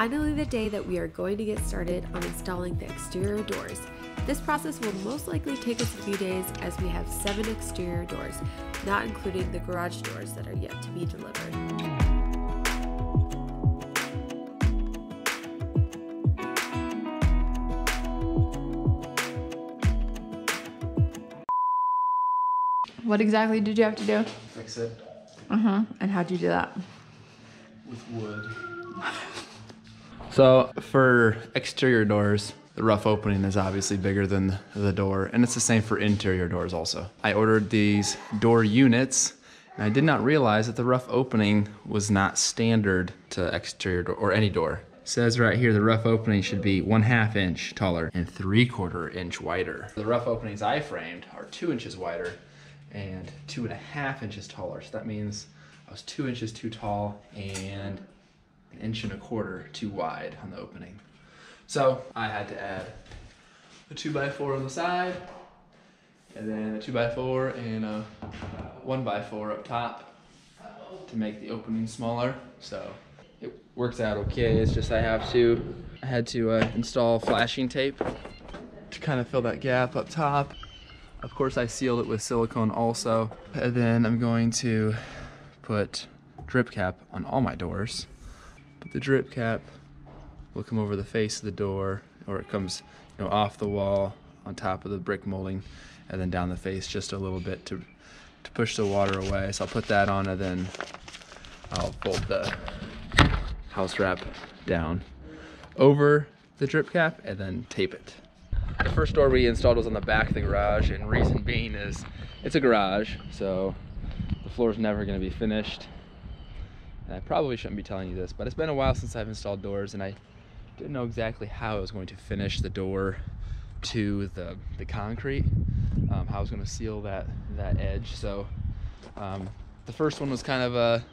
finally the day that we are going to get started on installing the exterior doors. This process will most likely take us a few days as we have 7 exterior doors, not including the garage doors that are yet to be delivered. What exactly did you have to do? Fix it. And how'd you do that? With wood. So for exterior doors, the rough opening is obviously bigger than the door, and it's the same for interior doors also. I ordered these door units, and I did not realize that the rough opening was not standard to exterior door or any door. It says right here the rough opening should be 1/2 inch taller and 3/4 inch wider. The rough openings I framed are 2 inches wider and 2.5 inches taller. So that means I was 2 inches too tall and 1.25 inches too wide on the opening. So I had to add a 2x4 on the side, and then a 2x4 and a 1x4 up top to make the opening smaller. So it works out okay. It's just I had to install flashing tape to kind of fill that gap up top. Of course, I sealed it with silicone also. And then I'm going to put drip cap on all my doors. But the drip cap will come over the face of the door, or it comes, off the wall on top of the brick molding, and then down the face just a little bit to push the water away. So I'll put that on, and then I'll fold the house wrap down over the drip cap and then tape it. The first door we installed was on the back of the garage, and reason being is it's a garage, so the floor is never going to be finished. And I probably shouldn't be telling you this, but it's been a while since I've installed doors, and I didn't know exactly how I was going to finish the door to the concrete, how I was going to seal that edge. So the first one was kind of a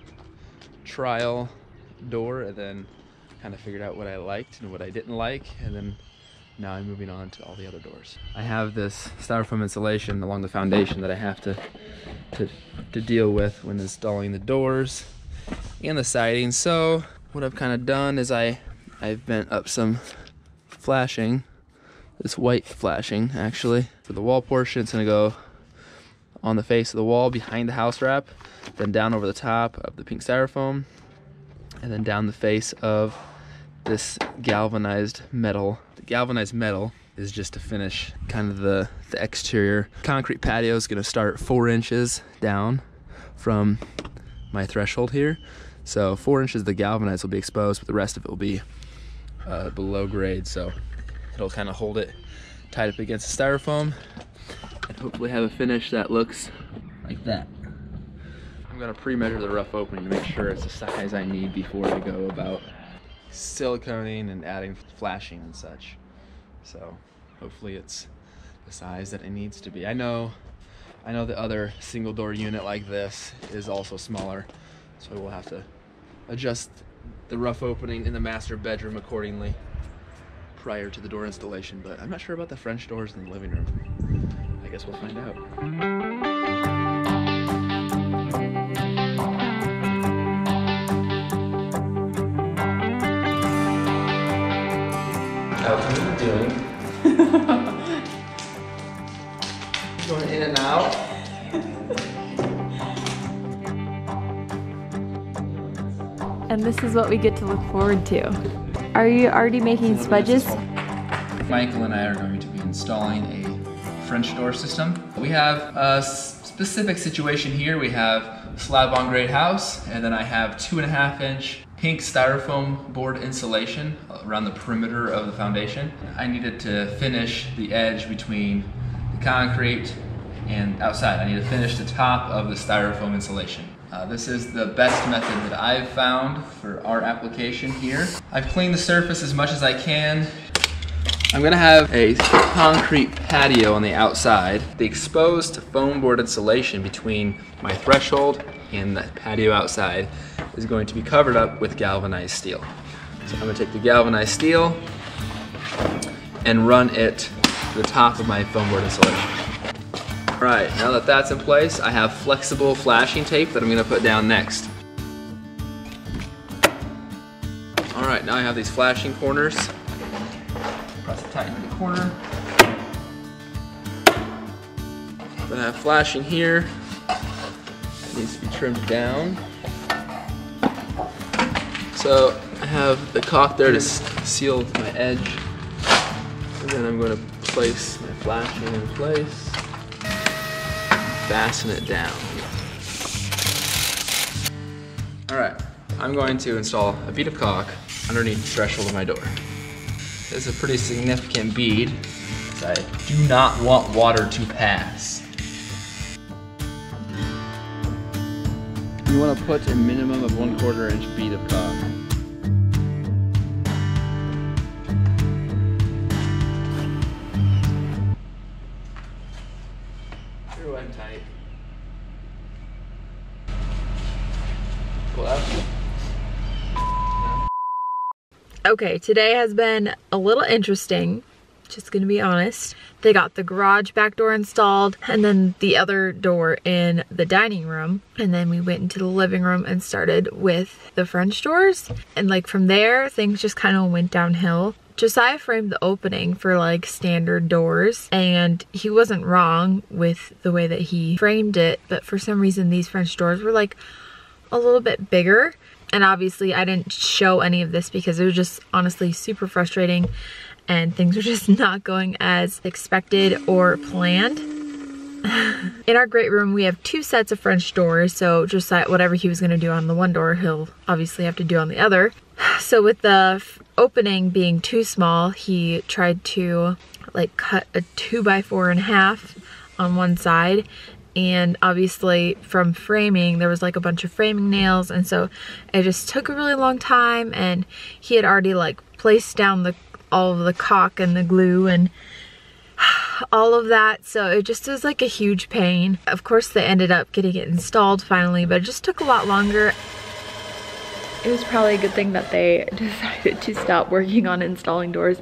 trial door, and then kind of figured out what I liked and what I didn't like, and then now I'm moving on to all the other doors. I have this styrofoam insulation along the foundation that I have to deal with when installing the doors and the siding. So what I've kind of done is I've bent up some flashing, this white flashing actually. For the wall portion, it's gonna go on the face of the wall behind the house wrap, then down over the top of the pink styrofoam, and then down the face of this galvanized metal. The galvanized metal is just to finish kind of the exterior. Concrete patio is gonna start 4 inches down from my threshold here. So 4 inches of the galvanized will be exposed, but the rest of it will be below grade. So it'll kind of hold it tight up against the styrofoam and hopefully have a finish that looks like that. I'm gonna pre-measure the rough opening to make sure it's the size I need before I go about siliconing and adding flashing and such. So hopefully it's the size that it needs to be. I know the other single door unit like this is also smaller, so we'll have to adjust the rough opening in the master bedroom accordingly prior to the door installation, but I'm not sure about the French doors in the living room. I guess we'll find out. What are you doing? Going in and out. And this is what we get to look forward to. Are you already making smudges? Michael and I are going to be installing a French door system. We have a specific situation here. We have slab on grade house, and then I have 2.5 inch pink styrofoam board insulation around the perimeter of the foundation. I needed to finish the edge between the concrete and outside. I need to finish the top of the styrofoam insulation. This is the best method that I've found for our application here. I've cleaned the surface as much as I can. I'm gonna have a concrete patio on the outside. The exposed foam board insulation between my threshold and the patio outside is going to be covered up with galvanized steel. So I'm gonna take the galvanized steel and run it to the top of my foam board insulation. All right, now that that's in place, I have flexible flashing tape that I'm gonna put down next. All right, right, now I have these flashing corners. Press it tight in the corner. Then I have flashing here. It needs to be trimmed down. So I have the caulk there to seal my edge. And then I'm going to place my flashing in place. Fasten it down. All right, I'm going to install a bead of caulk underneath the threshold of my door. This is a pretty significant bead, so I do not want water to pass. You want to put a minimum of 1/4 inch bead of caulk. Screw in tight. Pull out. Okay, today has been a little interesting, just gonna be honest. They got the garage back door installed and then the other door in the dining room. And then we went into the living room and started with the French doors. And like from there, things just kind of went downhill. Josiah framed the opening for like standard doors and he wasn't wrong with the way that he framed it. But for some reason, these French doors were like a little bit bigger. And obviously I didn't show any of this because it was just honestly super frustrating and things were just not going as expected or planned. In our great room, we have 2 sets of French doors, so just like whatever he was gonna do on the one door, he'll obviously have to do on the other. So with the opening being too small, he tried to like cut a 2x4 in half on one side. And obviously from framing, there was like a bunch of framing nails, and so it just took a really long time, and he had already like placed down all of the caulk and the glue and all of that, so it just was like a huge pain. Of course they ended up getting it installed finally, but it just took a lot longer. It was probably a good thing that they decided to stop working on installing doors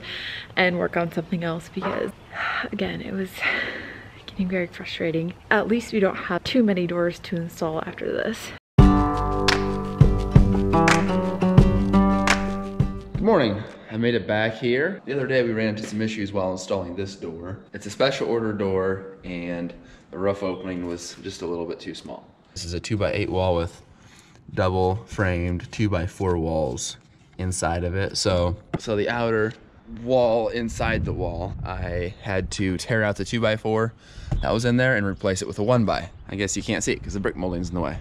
and work on something else, because again, it was very frustrating. At least we don't have too many doors to install after this. Good morning. I made it back here. The other day we ran into some issues while installing this door. It's a special order door and the rough opening was just a little bit too small. This is a 2x8 wall with double framed 2x4 walls inside of it. So the outer wall inside the wall, I had to tear out the 2x4 that was in there and replace it with a 1x. I guess you can't see it because the brick molding's in the way.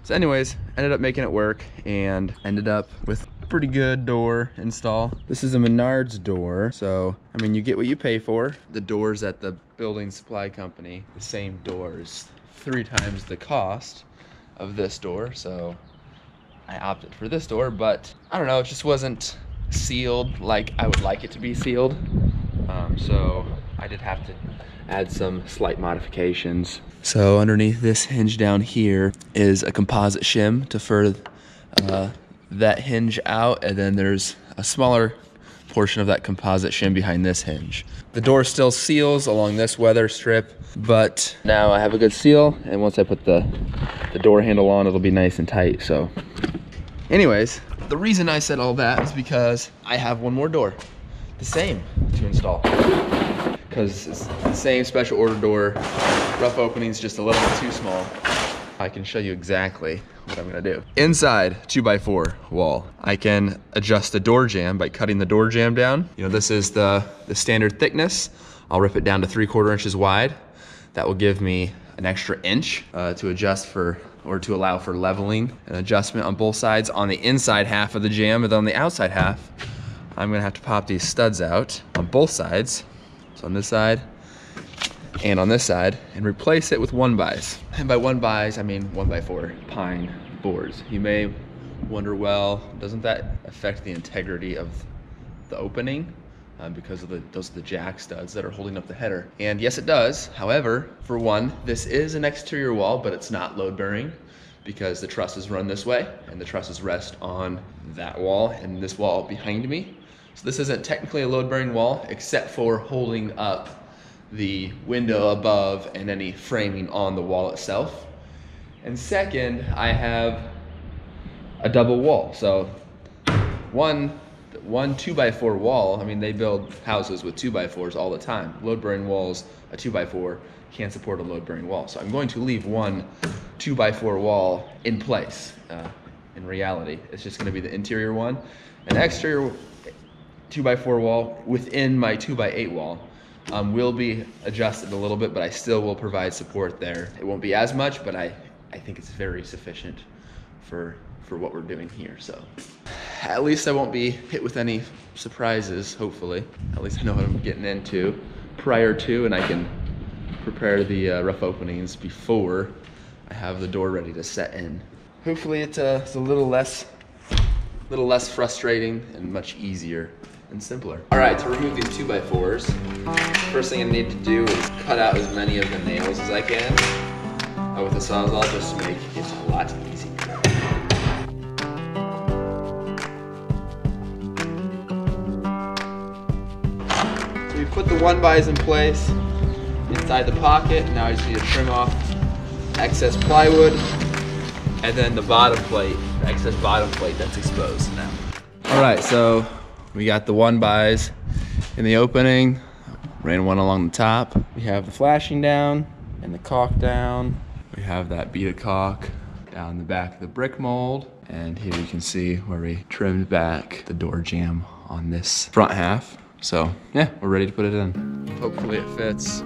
So anyways, ended up making it work and ended up with a pretty good door install. This is a Menards door, so I mean, you get what you pay for. The doors at the building supply company, the same doors, 3 times the cost of this door, so I opted for this door, but I don't know, it just wasn't sealed like I would like it to be sealed, so I did have to add some slight modifications. So underneath this hinge down here is a composite shim to further that hinge out, and then there's a smaller portion of that composite shim behind this hinge. The door still seals along this weather strip, but now I have a good seal, and once I put the door handle on, it'll be nice and tight. So anyways, the reason I said all that is because I have one more door, the same, to install. Because it's the same special order door, rough opening's just a little bit too small. I can show you exactly what I'm gonna do. Inside 2x4 wall, I can adjust the door jamb by cutting the door jamb down. You know, this is the standard thickness. I'll rip it down to 3/4 inches wide. That will give me an extra inch to adjust for, or to allow for leveling and adjustment on both sides on the inside half of the jamb, and then on the outside half, I'm gonna have to pop these studs out on both sides. So on this side and on this side, and replace it with 1x's. And by 1x's, I mean 1x4 pine boards. You may wonder, well, doesn't that affect the integrity of the opening? Because of those are the jack studs that are holding up the header. And yes, it does. However, for one, this is an exterior wall, but it's not load bearing because the trusses run this way and the trusses rest on that wall and this wall behind me. So this isn't technically a load bearing wall except for holding up the window above and any framing on the wall itself. And second, I have a double wall. So one 2x4 wall. I mean, they build houses with 2x4s all the time. Load-bearing walls, a 2x4 can't support a load-bearing wall. So I'm going to leave one 2x4 wall in place. In reality, it's just going to be the interior one. An exterior 2x4 wall within my 2x8 wall will be adjusted a little bit, but I still will provide support there. It won't be as much, but I think it's very sufficient for what we're doing here. So at least I won't be hit with any surprises, hopefully. At least I know what I'm getting into prior to, and I can prepare the rough openings before I have the door ready to set in. Hopefully it's a little less frustrating and much easier and simpler. All right, to remove these 2x4s, first thing I need to do is cut out as many of the nails as I can with the Sawzall, just to make it a lot easier. So we put the 1x's in place inside the pocket. Now I just need to trim off excess plywood and then the bottom plate, the excess bottom plate that's exposed now. All right, so we got the 1x's in the opening, ran one along the top. We have the flashing down and the caulk down. We have that bead of caulk down the back of the brick mold. And here you can see where we trimmed back the door jamb on this front half. So yeah, we're ready to put it in. Hopefully it fits.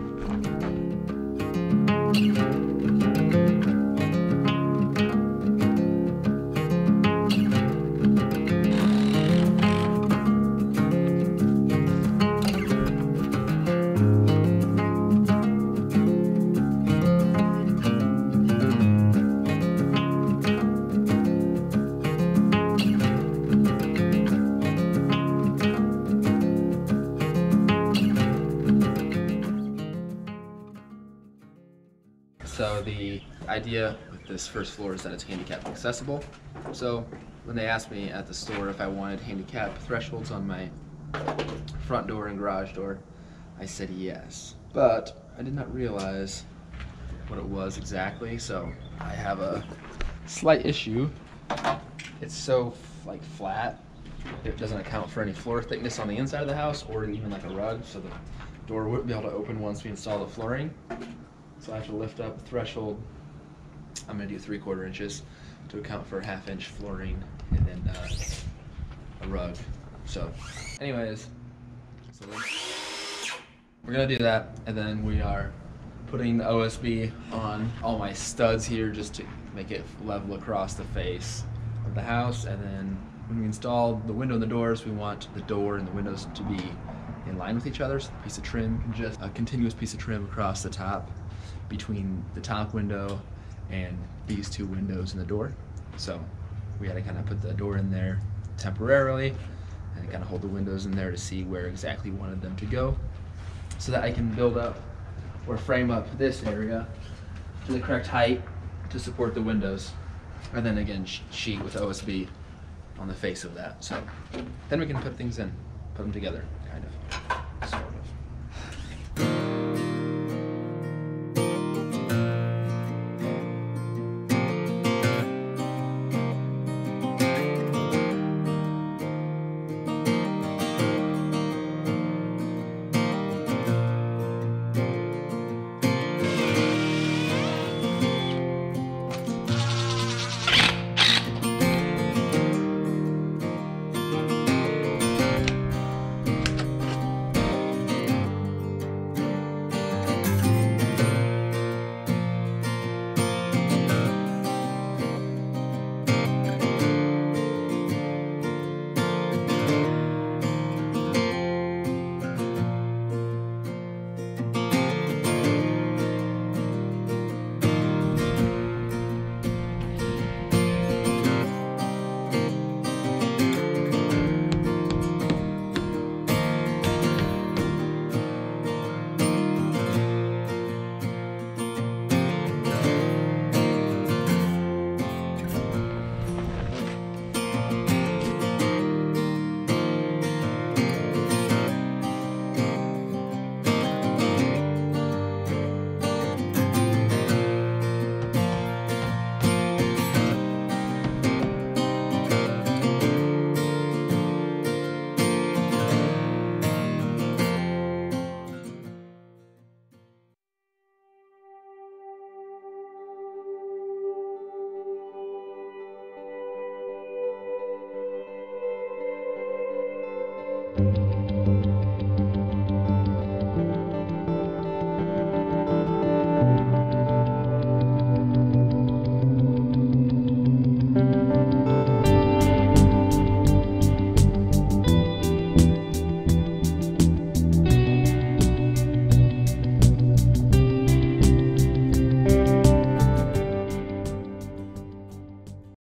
So the idea with this first floor is that it's handicap accessible. So when they asked me at the store if I wanted handicap thresholds on my front door and garage door, I said yes. But I did not realize what it was exactly, so I have a slight issue. It's so like flat, it doesn't account for any floor thickness on the inside of the house or even like a rug, so the door wouldn't be able to open once we install the flooring. So I have to lift up the threshold. I'm gonna do 3/4 inches to account for 1/2 inch flooring and then a rug. So anyways, so we're gonna do that, and then we are putting the OSB on all my studs here just to make it level across the face of the house. And then when we install the window and the doors, we want the door and the windows to be in line with each other. So the piece of trim can just a continuous piece of trim across the top between the top window and these two windows in the door. So we had to kind of put the door in there temporarily and kind of hold the windows in there to see where exactly we wanted them to go, so that I can build up or frame up this area to the correct height to support the windows, and then again sheet with OSB on the face of that. So then we can put things in, put them together.